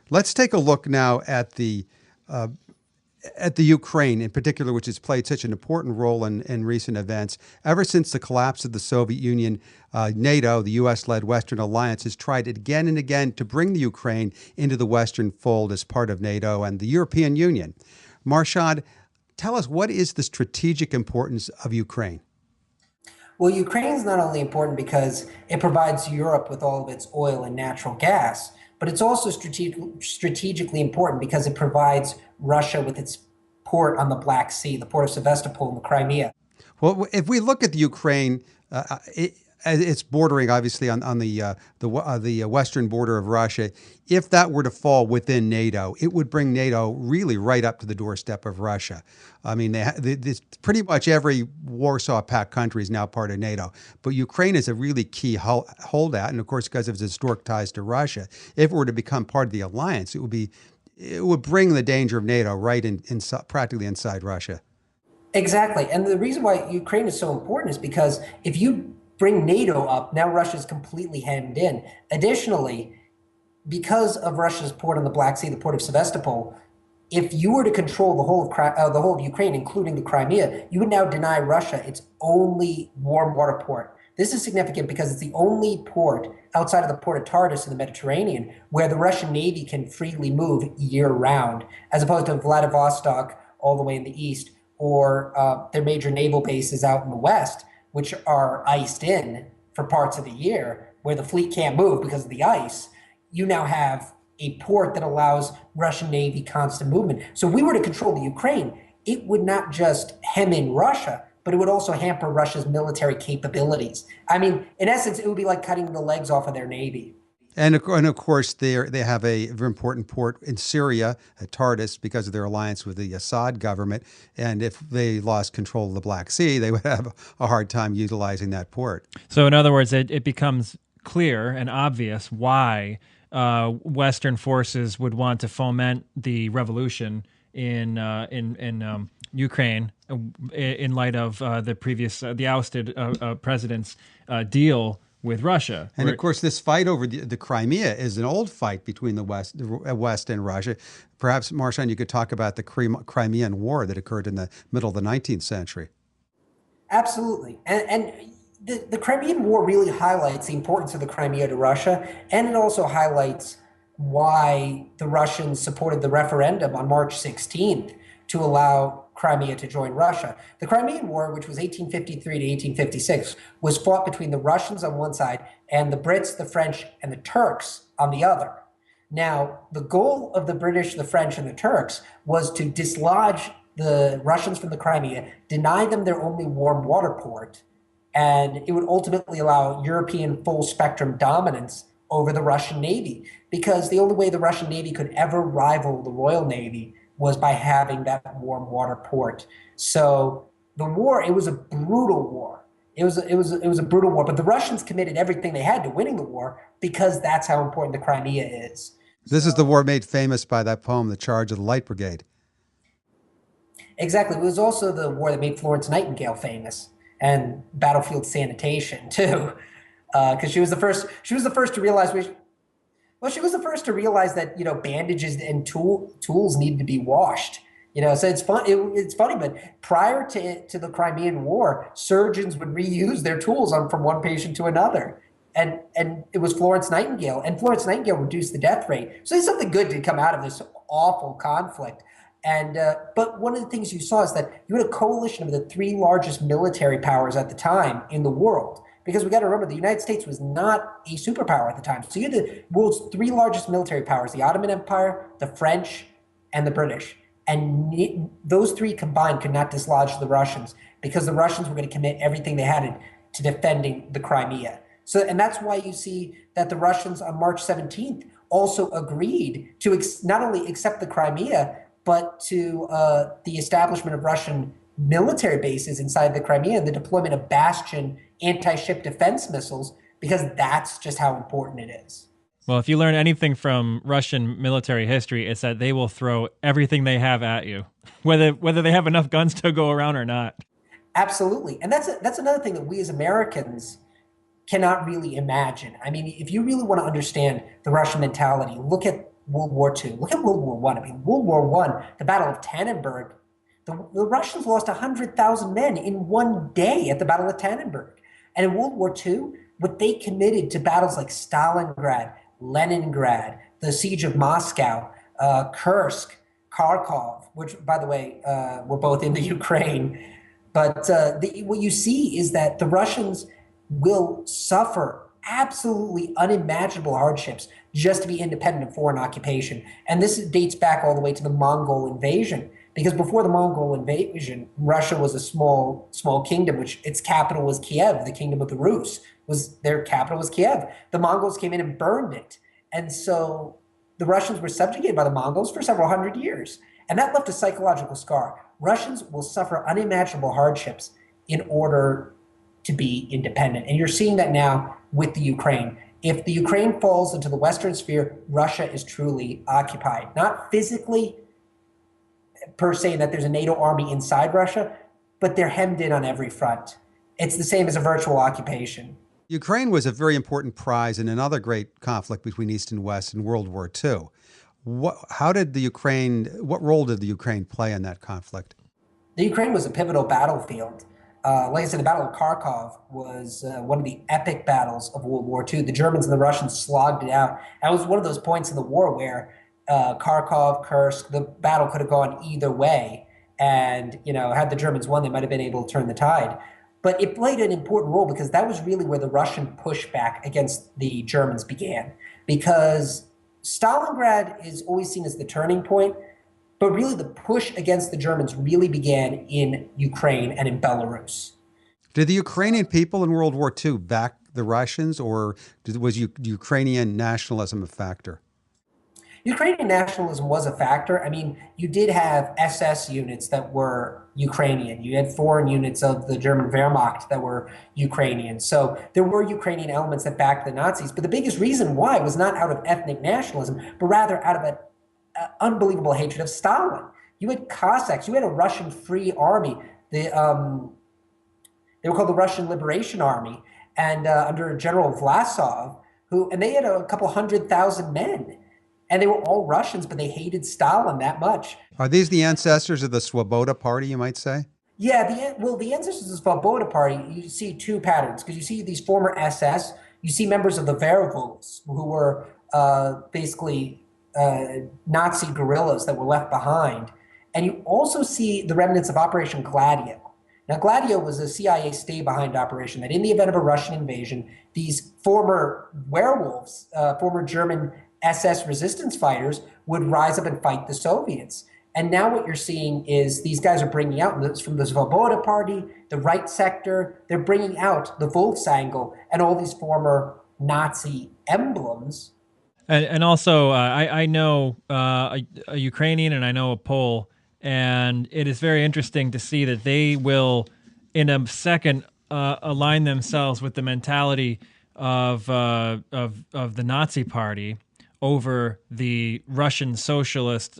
Let's take a look now at the Ukraine in particular, which has played such an important role in recent events. Ever since the collapse of the Soviet Union, NATO, the U.S.-led Western alliance, has tried again and again to bring the Ukraine into the Western fold as part of NATO and the European Union. Marchand, tell us, what is the strategic importance of Ukraine? Well, Ukraine is not only important because it provides Europe with all of its oil and natural gas, but it's also strategically important because it provides Russia with its port on the Black Sea, the port of Sevastopol in the Crimea. Well, if we look at the Ukraine, it's bordering obviously on the western border of Russia. If that were to fall within NATO, it would bring NATO really right up to the doorstep of Russia. I mean, pretty much every Warsaw Pact country is now part of NATO, but Ukraine is a really key holdout, and of course, because of its historic ties to Russia, if it were to become part of the alliance, it would bring the danger of NATO right practically inside Russia. Exactly, and the reason why Ukraine is so important is because if you bring NATO up, now Russia's completely hemmed in. Additionally, because of Russia's port on the Black Sea, the port of Sevastopol, if you were to control the whole of Ukraine, including the Crimea, you would now deny Russia its only warm water port. This is significant because it's the only port outside of the port of Tartus in the Mediterranean where the Russian Navy can freely move year-round, as opposed to Vladivostok all the way in the east, or their major naval bases out in the west, which are iced in for parts of the year, where the fleet can't move because of the ice. You now have a port that allows Russian Navy constant movement. So if we were to control the Ukraine, it would not just hem in Russia, but it would also hamper Russia's military capabilities. I mean, in essence, it would be like cutting the legs off of their Navy. And of course, they have a very important port in Syria, at Tartus, because of their alliance with the Assad government. And if they lost control of the Black Sea, they would have a hard time utilizing that port. So in other words, it becomes clear and obvious why Western forces would want to foment the revolution in Ukraine in light of the ousted president's deal with Russia. And of course, this fight over the Crimea is an old fight between the West and Russia. Perhaps, Marchand, you could talk about the Crimean War that occurred in the middle of the 19th century. Absolutely. And the Crimean War really highlights the importance of the Crimea to Russia, and it also highlights why the Russians supported the referendum on March 16th to allow Crimea to join Russia. The Crimean War, which was 1853 to 1856, was fought between the Russians on one side and the Brits, the French, and the Turks on the other. Now, the goal of the British, the French, and the Turks was to dislodge the Russians from the Crimea, deny them their only warm water port, and it would ultimately allow European full spectrum dominance over the Russian Navy, because the only way the Russian Navy could ever rival the Royal Navy was by having that warm water port. So the war, it was a brutal war. It was a brutal war, but the Russians committed everything they had to winning the war because that's how important the Crimea is. This is the war made famous by that poem, The Charge of the Light Brigade. Exactly. It was also the war that made Florence Nightingale famous, and battlefield sanitation too, because she was the first. She was the first to realize she was the first to realize that bandages and tools needed to be washed. So it's fun. It's funny, but prior to the Crimean War, surgeons would reuse their tools from one patient to another, and it was Florence Nightingale, and Florence Nightingale reduced the death rate. So there's something good to come out of this awful conflict. And but one of the things you saw is that you had a coalition of the three largest military powers at the time in the world. Because we got to remember, the United States was not a superpower at the time. So you had the world's three largest military powers: the Ottoman Empire, the French, and the British. And those three combined could not dislodge the Russians, because the Russians were going to commit everything they had to defending the Crimea. So, and that's why you see that the Russians on March 17th also agreed to not only accept the Crimea, but to the establishment of Russian military bases inside the Crimea and the deployment of Bastion anti-ship defense missiles, because that's just how important it is. Well, if you learn anything from Russian military history, it's that they will throw everything they have at you, whether they have enough guns to go around or not. Absolutely. And that's another thing that we as Americans cannot really imagine. I mean, if you really want to understand the Russian mentality, look at World War II. Look at World War One. I mean, World War One, the Battle of Tannenberg, the Russians lost 100,000 men in one day at the Battle of Tannenberg. And in World War II, what they committed to battles like Stalingrad, Leningrad, the Siege of Moscow, Kursk, Kharkov, which, by the way, were both in the Ukraine. But what you see is that the Russians will suffer absolutely unimaginable hardships just to be independent of foreign occupation. And this dates back all the way to the Mongol invasion, because before the Mongol invasion, Russia was a small kingdom, which its capital was Kiev. The kingdom of the Rus their capital was Kiev. The Mongols came in and burned it. And so the Russians were subjugated by the Mongols for several hundred years. And that left a psychological scar. Russians will suffer unimaginable hardships in order to be independent. And you're seeing that now with the Ukraine. If the Ukraine falls into the Western sphere, Russia is truly occupied. Not physically, per se, that there's a NATO army inside Russia, but they're hemmed in on every front. It's the same as a virtual occupation. Ukraine was a very important prize in another great conflict between East and West in World War II. What role did the Ukraine play in that conflict? The Ukraine was a pivotal battlefield. Like I said, the Battle of Kharkov was one of the epic battles of World War II. The Germans and the Russians slogged it out. That was one of those points in the war where Kharkov, Kursk, the battle could have gone either way. And, had the Germans won, they might have been able to turn the tide. But it played an important role because that was really where the Russian pushback against the Germans began. Because Stalingrad is always seen as the turning point, but really the push against the Germans really began in Ukraine and in Belarus. Did the Ukrainian people in World War II back the Russians, or was Ukrainian nationalism a factor? Ukrainian nationalism was a factor. I mean, you did have SS units that were Ukrainian. You had foreign units of the German Wehrmacht that were Ukrainian. So there were Ukrainian elements that backed the Nazis. But the biggest reason why was not out of ethnic nationalism, but rather out of an unbelievable hatred of Stalin. You had Cossacks. You had a Russian Free Army. They were called the Russian Liberation Army, and under General Vlasov, and they had a couple 100,000 men. And they were all Russians, but they hated Stalin that much. Are these the ancestors of the Svoboda party, you might say? Yeah, the ancestors of the Svoboda party, you see two patterns, because you see these former SS, you see members of the Wehrwolves, who were basically Nazi guerrillas that were left behind. And you also see the remnants of Operation Gladio. Now, Gladio was a CIA stay-behind operation that in the event of a Russian invasion, these former werewolves, former German SS resistance fighters would rise up and fight the Soviets. And now what you're seeing is these guys are bringing out, from the Svoboda party, the right sector, they're bringing out the Volksangle and all these former Nazi emblems. And also, I know a Ukrainian and I know a Pole, and it is very interesting to see that they will, in a second, align themselves with the mentality of the Nazi Party over the Russian socialist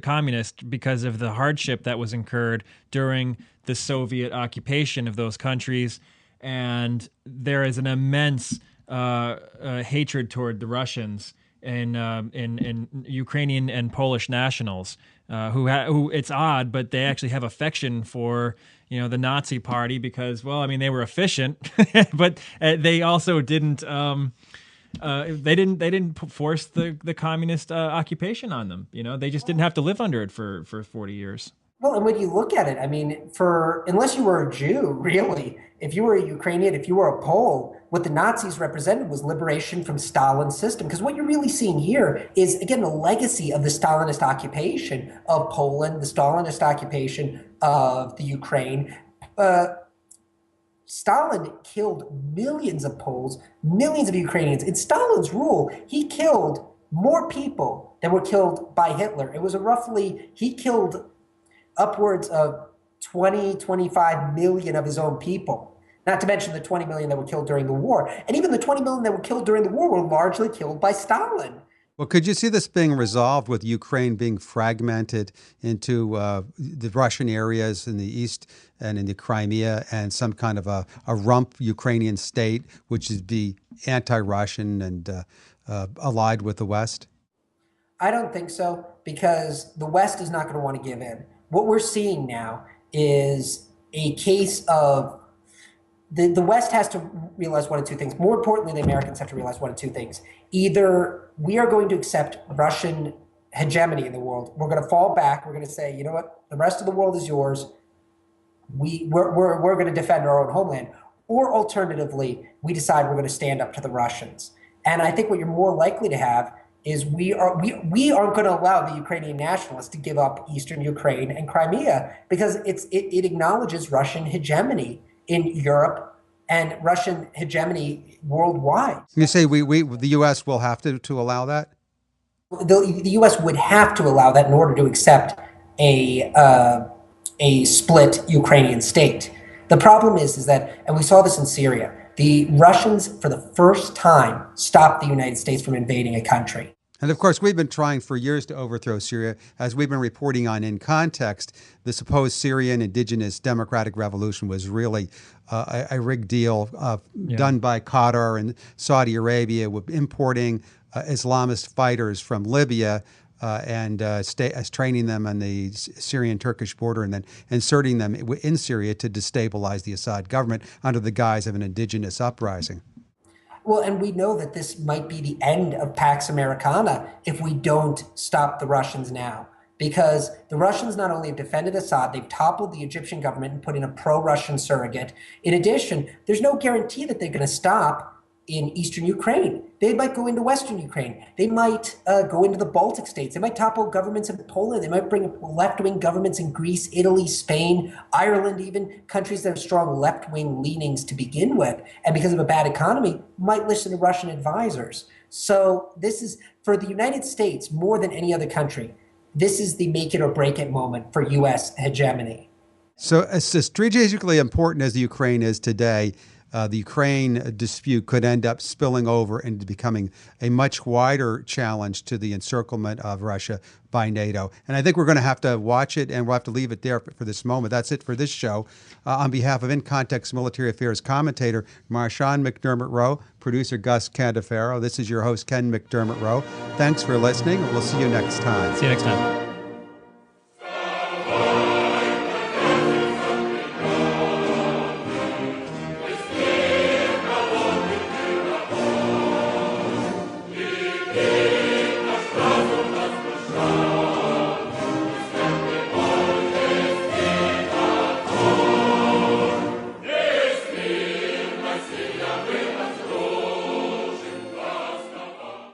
communist because of the hardship that was incurred during the Soviet occupation of those countries. And there is an immense hatred toward the Russians in Ukrainian and Polish nationals who it's odd, but they actually have affection for the Nazi Party because, well, I mean, they were efficient, but they also didn't. They didn't force the communist occupation on them. They just didn't have to live under it for 40 years. Well, and when you look at it, I mean, unless you were a Jew, really, if you were a Ukrainian, if you were a Pole, what the Nazis represented was liberation from Stalin's system. Because what you're really seeing here is, again, the legacy of the Stalinist occupation of Poland, the Stalinist occupation of the Ukraine. Stalin killed millions of Poles, millions of Ukrainians. In Stalin's rule, he killed more people than were killed by Hitler. It was he killed upwards of 20, 25 million of his own people, not to mention the 20 million that were killed during the war. And even the 20 million that were killed during the war were largely killed by Stalin. Well, could you see this being resolved with Ukraine being fragmented into the Russian areas in the east and in the Crimea and some kind of a rump Ukrainian state, which would be anti-Russian and allied with the West? I don't think so, because the West is not going to want to give in. What we're seeing now is a case of the West has to realize one of two things. More importantly, the Americans have to realize one of two things. Either we are going to accept Russian hegemony in the world. We're going to fall back. We're going to say, you know what? The rest of the world is yours. We're going to defend our own homeland. Or alternatively, we decide we're going to stand up to the Russians. And I think what you're more likely to have is we aren't going to allow the Ukrainian nationalists to give up Eastern Ukraine and Crimea, because it acknowledges Russian hegemony in Europe and Russian hegemony worldwide. You say the U.S. will have to allow that? The U.S. would have to allow that in order to accept a split Ukrainian state. The problem is that, and we saw this in Syria, the Russians, for the first time, stopped the United States from invading a country. And of course, we've been trying for years to overthrow Syria. As we've been reporting on In Context, the supposed Syrian indigenous democratic revolution was really a rigged deal done by Qatar and Saudi Arabia, with importing Islamist fighters from Libya and training them on the Syrian-Turkish border, and then inserting them in Syria to destabilize the Assad government under the guise of an indigenous uprising. Well, and we know that this might be the end of Pax Americana if we don't stop the Russians now. Because the Russians not only have defended Assad, they've toppled the Egyptian government and put in a pro-Russian surrogate. In addition, there's no guarantee that they're going to stop in eastern Ukraine. They might go into western Ukraine. They might go into the Baltic states. They might topple governments in Poland. They might bring left-wing governments in Greece, Italy, Spain, Ireland, even countries that have strong left-wing leanings to begin with. And because of a bad economy, might listen to Russian advisors. So this is, for the United States, more than any other country, this is the make it or break it moment for U.S. hegemony. So as strategically important as the Ukraine is today, the Ukraine dispute could end up spilling over into becoming a much wider challenge to the encirclement of Russia by NATO. And I think we're going to have to watch it, and we'll have to leave it there for this moment. That's it for this show. On behalf of In Context Military Affairs commentator Marchand MacDermotRoe, producer Gus Cantavero, this is your host Ken MacDermotRoe. Thanks for listening. We'll see you next time. See you next time.